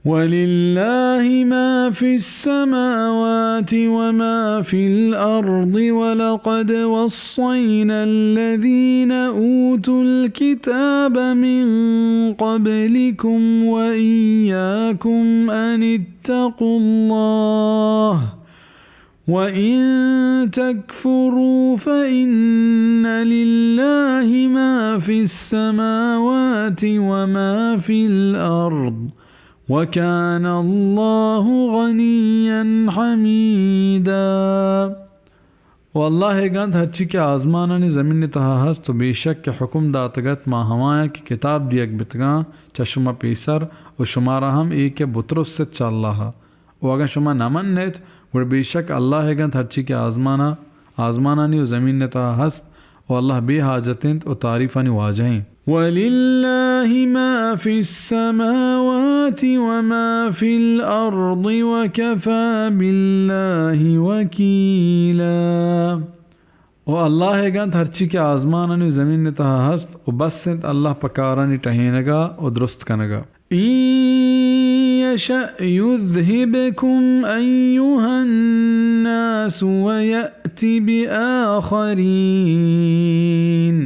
ولله ما في السماوات وما في الأرض ولقد وصينا الذين أوتوا الكتاب من قبلكم وإياكم أن اتقوا الله وإن تكفروا فإن لله ما في السماوات وما في الأرض وكان الله غنيا حميدا. والله گند ہرچی کے آزمانانی زمین تہا ہست تو بے شک کے حکم داتگت ما ہمایا کی کتاب دیگ بتگاں چشمہ پیسر و شمارا ہم ایک بطرس سے چا اللہ و اگر شما نمن نیت ور بے شک اللہ گند ہرچی کے آزمانانی و زمین تہا ہست و اللہ بے حاجتیں و تعریفانی واجہیں. وَلِلَّهِ مَا فِي السَّمَاوَاتِ وَمَا فِي الْأَرْضِ وَكَفَى بِاللَّهِ وَكِيلًا. و اللہ گند ہرچی کے آزمانانی زمین تہا ہست و بس سنت اللہ پکارانی ٹہینگا و درست کنگا. يشأ يذهبكم أيها الناس ويأتي بآخرين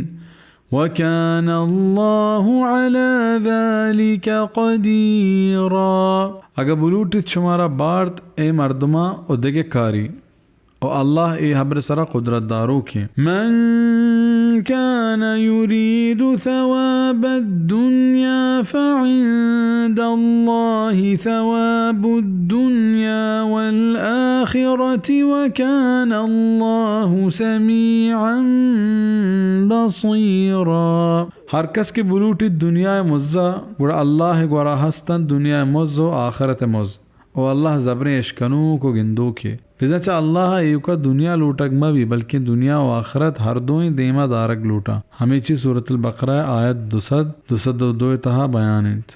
وكان الله على ذلك قديرا. اگر بلوٹت شمارا بارت اے مردما و دگے کاری و اللہ اے حبر سرا قدرت دارو کے. من كان يريد ثواب الدنيا فعند الله ثواب الدنيا والآخرة وكان الله سميعا بصيرا. ہر کس کے بلوٹی دنیا مزہ گوڑا اللہ گورا ہستن دنیا مز و آخرت مز و اللہ زبریں اشکنو کو گندو کے. بزنچہ اللہ ایو کا دنیا لوٹک مبی بلکہ دنیا و آخرت ہر دوئیں دیمہ دارک لوٹا. ہمیں چی سورة البقرہ آیت 202 تہا بیانت.